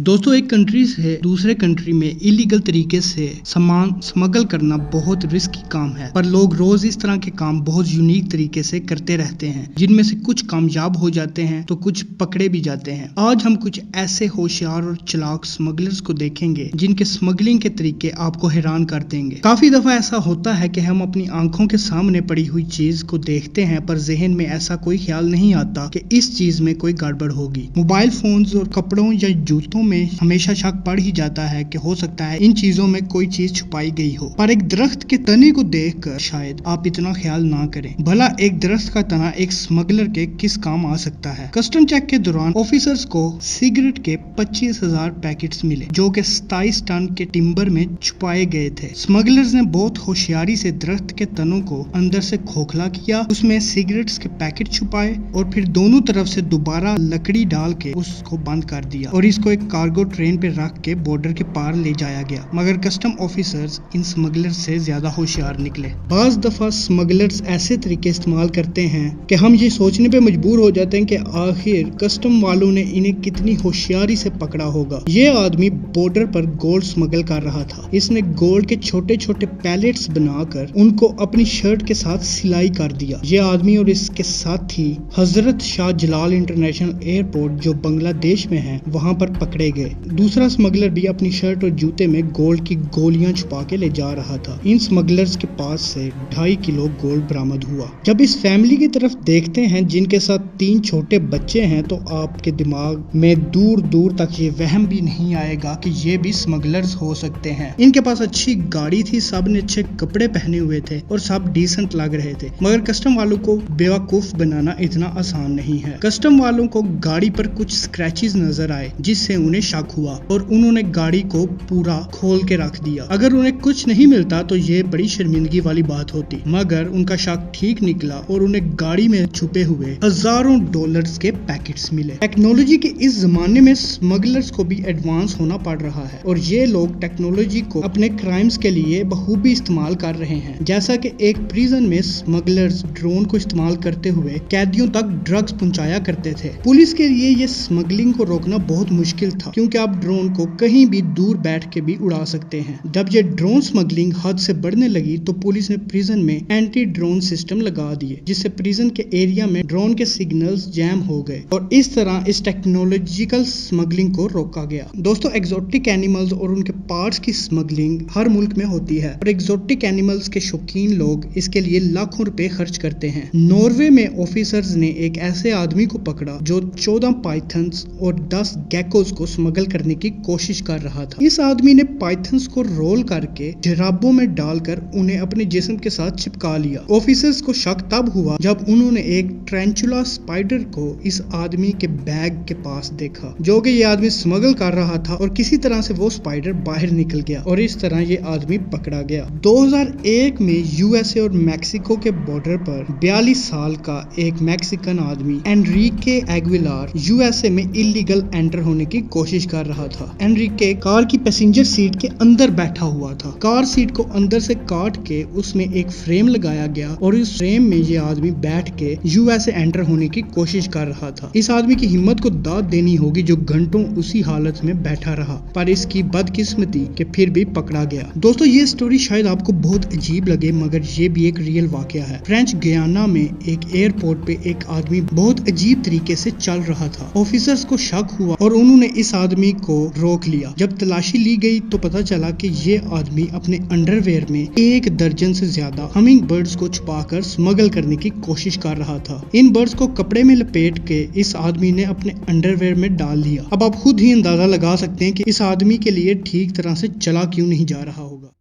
दोस्तों, एक कंट्री से दूसरे कंट्री में इलीगल तरीके से सामान स्मगल करना बहुत रिस्की काम है, पर लोग रोज इस तरह के काम बहुत यूनिक तरीके से करते रहते हैं, जिनमें से कुछ कामयाब हो जाते हैं तो कुछ पकड़े भी जाते हैं। आज हम कुछ ऐसे होशियार और चालाक स्मगलर्स को देखेंगे जिनके स्मगलिंग के तरीके आपको हैरान कर देंगे। काफी दफा ऐसा होता है कि हम अपनी आंखों के सामने पड़ी हुई चीज को देखते हैं, पर जहन में ऐसा कोई ख्याल नहीं आता कि इस चीज में कोई गड़बड़ होगी। मोबाइल फोन्स और कपड़ों या जूतों में हमेशा शक पड़ ही जाता है कि हो सकता है इन चीजों में कोई चीज छुपाई गई हो, पर एक दरख्त के तने को देखकर शायद आप इतना ख्याल ना करें। भला एक दरख्त का तना एक स्मगलर के किस काम आ सकता है। कस्टम चेक के दौरान ऑफिसर्स को सिगरेट के 25,000 पैकेट्स मिले, जो कि 27 टन के टिम्बर में छुपाए गए थे। स्मगलर्स ने बहुत होशियारी से दरख्त के तनों को अंदर से खोखला किया, उसमें सिगरेट्स के पैकेट छुपाए और फिर दोनों तरफ से दोबारा लकड़ी डाल के उसको बंद कर दिया और इसको एक कार्गो ट्रेन पे रख के बॉर्डर के पार ले जाया गया। मगर कस्टम ऑफिसर्स इन स्मगलर्स से ज्यादा होशियार निकले। बाज दफा स्मगलर्स ऐसे तरीके इस्तेमाल करते हैं कि हम ये सोचने पे मजबूर हो जाते हैं कि आखिर कस्टम वालों ने इन्हें कितनी होशियारी से पकड़ा होगा। ये आदमी बॉर्डर पर गोल्ड स्मगल कर रहा था। इसने गोल्ड के छोटे छोटे पैलेट्स बनाकर उनको अपनी शर्ट के साथ सिलाई कर दिया। ये आदमी और इसके साथी हजरत शाह जलाल इंटरनेशनल एयरपोर्ट जो बांग्लादेश में है वहां पर पकड़े गए। दूसरा स्मगलर भी अपनी शर्ट और जूते में गोल्ड की गोलियां छुपा के ले जा रहा था। इन स्मगलर्स के पास से 2.5 किलो गोल्ड बरामद हुआ। जब इस फैमिली की तरफ देखते हैं जिनके साथ 3 छोटे बच्चे हैं, तो आपके दिमाग में दूर दूर तक ये वहम भी नहीं आएगा कि ये भी स्मगलर्स हो सकते हैं। इनके पास अच्छी गाड़ी थी, सब ने अच्छे कपड़े पहने हुए थे और सब डिसेंट लग रहे थे। मगर कस्टम वालों को बेवकूफ बनाना इतना आसान नहीं है। कस्टम वालों को गाड़ी पर कुछ स्क्रैचेस नजर आए, जिससे उन्हें शक हुआ और उन्होंने गाड़ी को पूरा खोल के रख दिया। अगर उन्हें कुछ नहीं मिलता तो ये बड़ी शर्मिंदगी वाली बात होती, मगर उनका शक ठीक निकला और उन्हें गाड़ी में छुपे हुए हजारों डॉलर्स के पैकेट्स मिले। टेक्नोलॉजी के इस जमाने में स्मगलर्स को भी एडवांस होना पड़ रहा है और ये लोग टेक्नोलॉजी को अपने क्राइम्स के लिए बखूबी इस्तेमाल कर रहे हैं। जैसा कि एक प्रिजन में स्मगलर्स ड्रोन को इस्तेमाल करते हुए कैदियों तक ड्रग्स पहुंचाया करते थे। पुलिस के लिए ये स्मगलिंग को रोकना बहुत मुश्किल था, क्योंकि आप ड्रोन को कहीं भी दूर बैठ के भी उड़ा सकते हैं। जब ये ड्रोन स्मगलिंग हद से बढ़ने लगी तो पुलिस ने प्रिजन में एंटी ड्रोन सिस्टम लगा दिए, जिससे प्रिजन के एरिया में ड्रोन के सिग्नल्स जैम हो गए और इस तरह इस टेक्नोलॉजिकल स्मगलिंग को रोका गया। दोस्तों, एक्सोटिक एनिमल्स और उनके पार्ट्स की स्मगलिंग हर मुल्क में होती है और एक्सोटिक एनिमल्स के शौकीन लोग इसके लिए लाखों रुपए खर्च करते हैं। नॉर्वे में ऑफिसर्स ने एक ऐसे आदमी को पकड़ा जो 14 पाइथन्स और 10 गेकोस को स्मगल करने की कोशिश कर रहा था। इस आदमी ने पाइथन्स को रोल करके जराबों में डालकर उन्हें अपने जिस्म के साथ चिपका लिया। ऑफिसर्स को शक तब हुआ जब उन्होंने एक ट्रेंचुला स्पाइडर को इस आदमी के बैग के पास देखा, जो कि ये आदमी स्मगल कर रहा था, और किसी तरह से वो स्पाइडर बाहर निकल गया और इस तरह ये आदमी पकड़ा गया। 2001 में यूएसए और मैक्सिको के बॉर्डर पर 42 साल का एक मैक्सिकन आदमी एनरिके एग्विलार यूएसए में इलीगल एंटर होने की कोशिश कर रहा था। एनरिके कार की पैसेंजर सीट के अंदर बैठा हुआ था। कार सीट को अंदर से काट के उसमें एक फ्रेम लगाया गया और इस फ्रेम में ये आदमी बैठ के यूएसए एंटर होने की कोशिश कर रहा था। इस आदमी की हिम्मत को दाद देनी होगी जो घंटों उसी हालत में बैठा रहा, पर इसकी बदकिस्मती के फिर भी पकड़ा गया। दोस्तों, ये स्टोरी शायद आपको बहुत अजीब लगे, मगर ये भी एक रियल वाकया है। फ्रेंच गयाना में एक एयरपोर्ट पे एक आदमी बहुत अजीब तरीके से चल रहा था। ऑफिसर्स को शक हुआ और उन्होंने इस आदमी को रोक लिया। जब तलाशी ली गई तो पता चला कि ये आदमी अपने अंडरवेयर में 1 दर्जन से ज्यादा हमिंग बर्ड्स को छुपाकर स्मगल करने की कोशिश कर रहा था। इन बर्ड्स को कपड़े में लपेट के इस आदमी ने अपने अंडरवेयर में डाल लिया। अब आप खुद ही अंदाजा लगा सकते हैं कि इस आदमी के लिए ठीक तरह से चला क्यों नहीं जा रहा होगा।